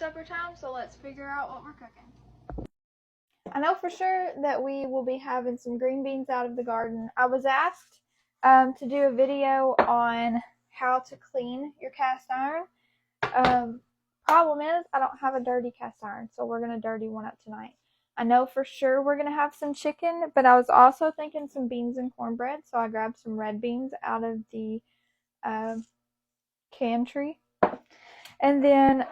supper time, so let's figure out what we're cooking. I know for sure that we will be having some green beans out of the garden. I was asked to do a video on how to clean your cast iron. Problem is, I don't have a dirty cast iron, so we're going to dirty one up tonight. I know for sure we're going to have some chicken, but I was also thinking some beans and cornbread, so I grabbed some red beans out of the cantry. And then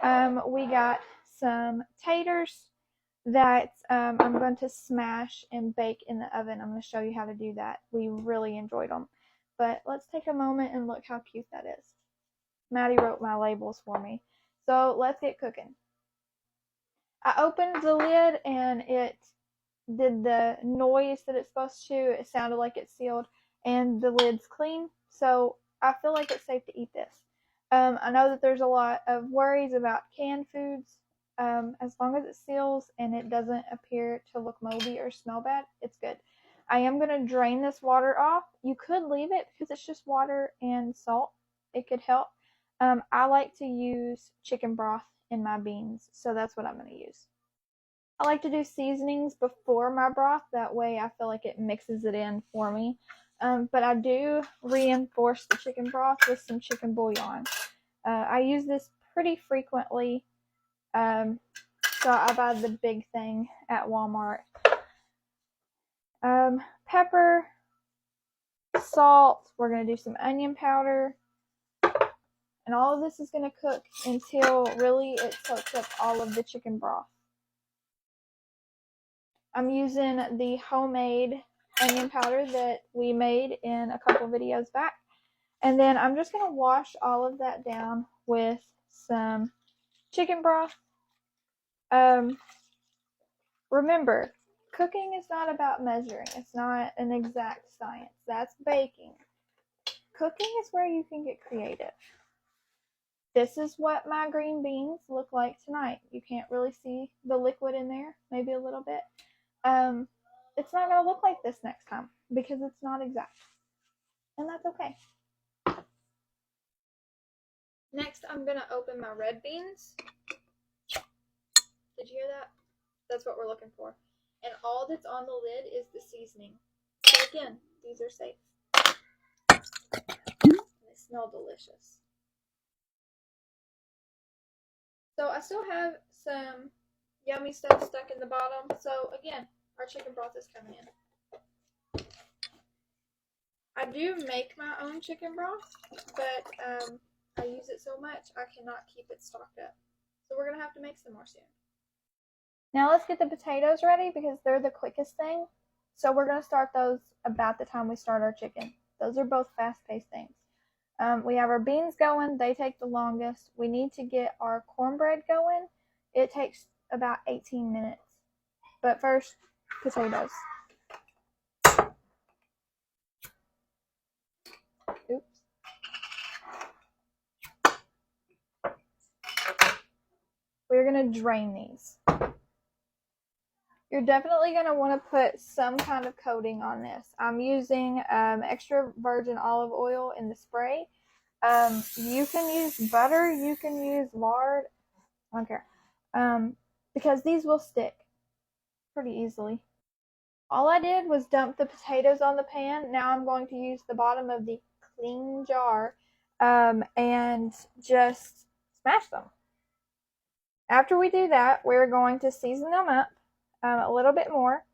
we got some taters that I'm going to smash and bake in the oven. I'm going to show you how to do that. We really enjoyed them. But let's take a moment and look how cute that is. Maddie wrote my labels for me. So let's get cooking. I opened the lid and it did the noise that it's supposed to. It sounded like it's sealed and the lid's clean. So I feel like it's safe to eat this. I know that there's a lot of worries about canned foods. As long as it seals and it doesn't appear to look moldy or smell bad, it's good. I am going to drain this water off. You could leave it because it's just water and salt. It could help. I like to use chicken broth in my beans, so that's what I'm going to use. I like to do seasonings before my broth. That way I feel like it mixes it in for me. But I do reinforce the chicken broth with some chicken bouillon. I use this pretty frequently. So I buy the big thing at Walmart. Pepper, salt. We're going to do some onion powder. And all of this is going to cook until really it soaks up all of the chicken broth. I'm using the homemade onion powder that we made in a couple videos back. And then I'm just going to wash all of that down with some chicken broth. Remember, cooking is not about measuring. It's not an exact science. That's baking. Cooking is where you can get creative. This is what my green beans look like tonight. You can't really see the liquid in there, maybe a little bit. It's not going to look like this next time because it's not exact. And that's okay. Next, I'm going to open my red beans. Did you hear that? That's what we're looking for. And all that's on the lid is the seasoning. So again, these are safe. They smell delicious. So I still have some yummy stuff stuck in the bottom. So again, our chicken broth is coming in. I do make my own chicken broth, but I use it so much I cannot keep it stocked up. So we're going to have to make some more soon. Now let's get the potatoes ready because they're the quickest thing. So we're going to start those about the time we start our chicken. Those are both fast-paced things. We have our beans going. They take the longest. We need to get our cornbread going. It takes about 18 minutes. But first, potatoes. Oops. We're going to drain these. You're definitely going to want to put some kind of coating on this. I'm using extra virgin olive oil in the spray. You can use butter. You can use lard. I don't care. Because these will stick pretty easily. All I did was dump the potatoes on the pan. Now I'm going to use the bottom of the clean jar and just smash them. After we do that, we're going to season them up a little bit more,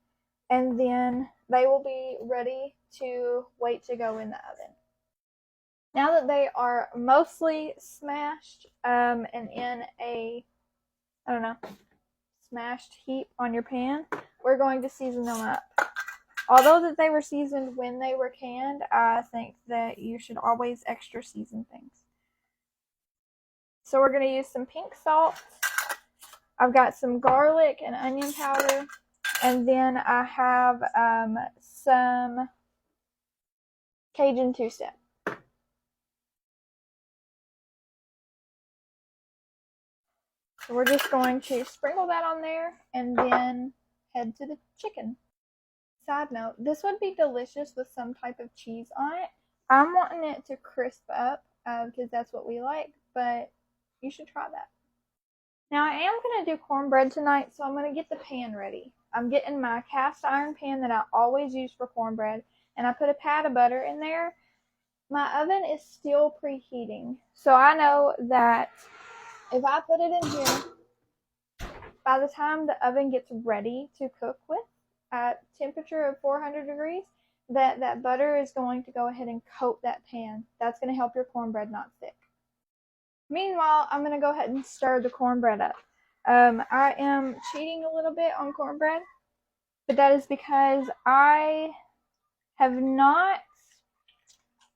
and then they will be ready to wait to go in the oven. Now that they are mostly smashed and in a, smashed heap on your pan, we're going to season them up. Although that they were seasoned when they were canned, I think that you should always extra season things. So we're going to use some pink salt. I've got some garlic and onion powder, and then I have some Cajun two-step. So we're just going to sprinkle that on there and then head to the chicken. Side note, this would be delicious with some type of cheese on it. I'm wanting it to crisp up because that's what we like, but you should try that. Now I am going to do cornbread tonight, so I'm going to get the pan ready. I'm getting my cast iron pan that I always use for cornbread, and I put a pat of butter in there. My oven is still preheating, so I know that if I put it in here, by the time the oven gets ready to cook with at temperature of 400 degrees, that butter is going to go ahead and coat that pan. That's going to help your cornbread not stick. Meanwhile, I'm going to go ahead and stir the cornbread up. I am cheating a little bit on cornbread, but that is because I have not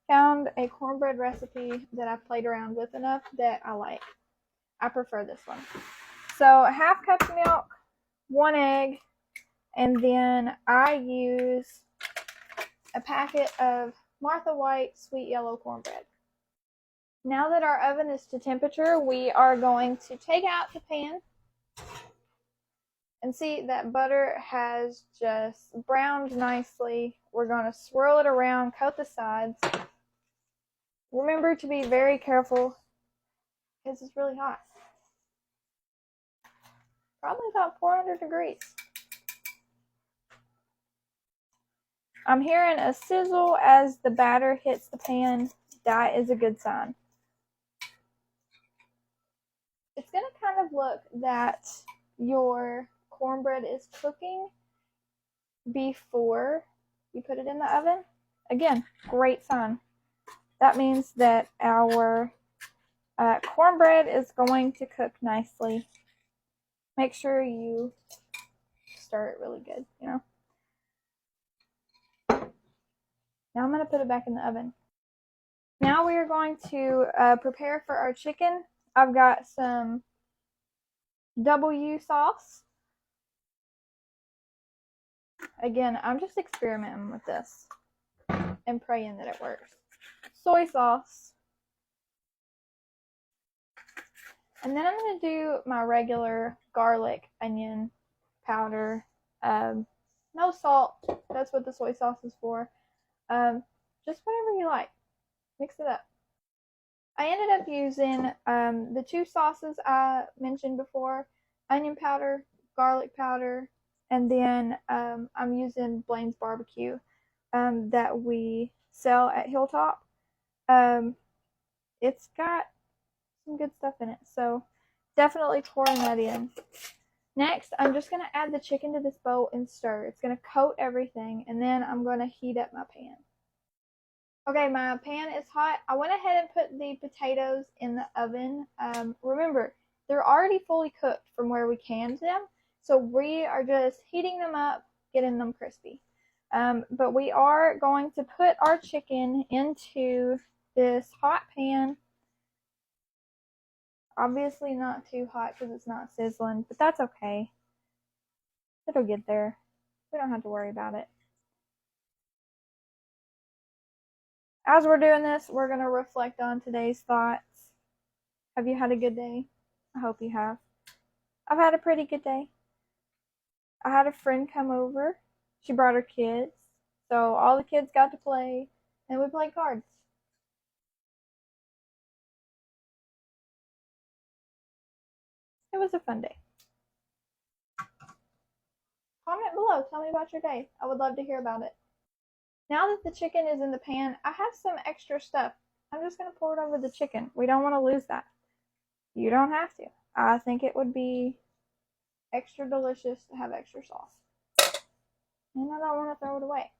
found a cornbread recipe that I've played around with enough that I like. I prefer this one. So 1/2 cup of milk, 1 egg, and then I use a packet of Martha White sweet yellow cornbread. Now that our oven is to temperature, we are going to take out the pan and see that butter has just browned nicely. We're going to swirl it around, coat the sides. Remember to be very careful because it's really hot. Probably about 400 degrees. I'm hearing a sizzle as the batter hits the pan. That is a good sign. It's going to kind of look that your cornbread is cooking before you put it in the oven. Again, great sign. That means that our cornbread is going to cook nicely. Make sure you stir it really good, you know. Now I'm going to put it back in the oven. Now we are going to prepare for our chicken. I've got some W sauce. Again, I'm just experimenting with this and praying that it works. Soy sauce. And then I'm going to do my regular garlic, onion powder. No salt. That's what the soy sauce is for. Just whatever you like. Mix it up. I ended up using the 2 sauces I mentioned before. Onion powder, garlic powder, and then I'm using Blaine's Barbecue that we sell at Hilltop. It's got some good stuff in it, so definitely pouring that in. Next, I'm just going to add the chicken to this bowl and stir. It's going to coat everything, and then I'm going to heat up my pan. Okay, my pan is hot. I went ahead and put the potatoes in the oven. Remember, they're already fully cooked from where we canned them, so we are just heating them up, getting them crispy. But we are going to put our chicken into this hot pan. Obviously not too hot because it's not sizzling, but that's okay. It'll get there. We don't have to worry about it. As we're doing this, we're going to reflect on today's thoughts. Have you had a good day? I hope you have. I've had a pretty good day. I had a friend come over. She brought her kids. So all the kids got to play, and we played cards. It was a fun day. Comment below. Tell me about your day. I would love to hear about it. Now that the chicken is in the pan, I have some extra stuff. I'm just going to pour it over the chicken. We don't want to lose that. You don't have to. I think it would be extra delicious to have extra sauce. And I don't want to throw it away.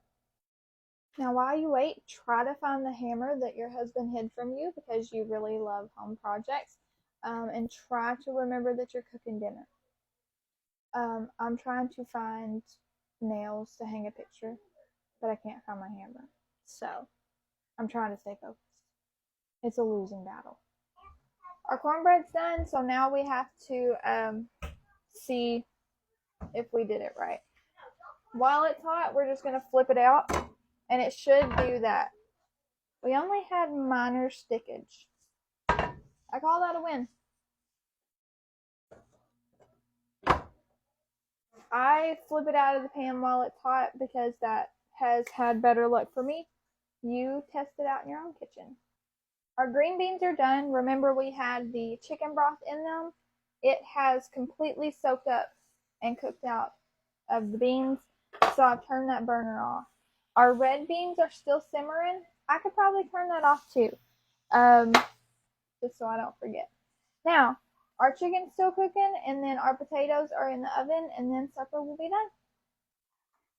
Now while you wait, try to find the hammer that your husband hid from you because you really love home projects. And try to remember that you're cooking dinner. I'm trying to find nails to hang a picture, but I can't find my hammer. So I'm trying to stay focused. It's a losing battle. Our cornbread's done, so now we have to see if we did it right. While it's hot, we're just going to flip it out, and it should do that. We only had minor stickage. I call that a win. I flip it out of the pan while it's hot because that has had better luck for me. You test it out in your own kitchen. Our green beans are done. Remember, we had the chicken broth in them. it has completely soaked up and cooked out of the beans, so I've turned that burner off. Our red beans are still simmering. I could probably turn that off too, just so I don't forget. Now, our chicken's still cooking, and then our potatoes are in the oven, and then supper will be done.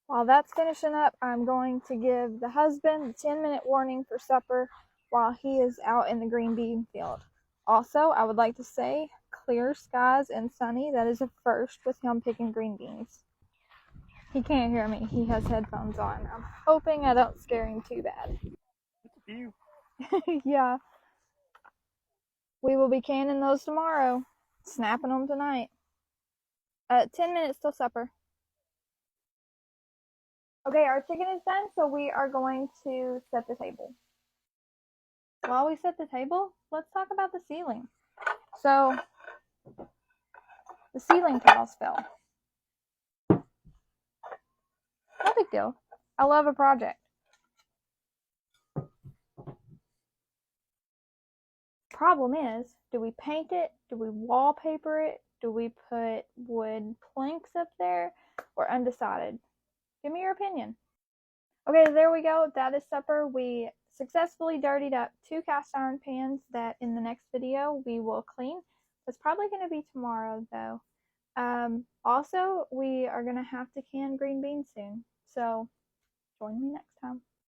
While that's finishing up, I'm going to give the husband the 10-minute warning for supper while he is out in the green bean field. Also, I would like to say clear skies and sunny. That is a first with him picking green beans. He can't hear me. He has headphones on. I'm hoping I don't scare him too bad. Yeah. We will be canning those tomorrow. Snapping them tonight. 10 minutes till supper. Okay, our chicken is done, so we are going to set the table. While we set the table, let's talk about the ceiling. So, the ceiling tiles fell. No big deal. I love a project. Problem is, do we paint it? Do we wallpaper it? Do we put wood planks up there? Or undecided? Give me your opinion. Okay, there we go. That is supper. We successfully dirtied up 2 cast iron pans that in the next video we will clean. That's probably going to be tomorrow though. Also, we are going to have to can green beans soon. So join me next time.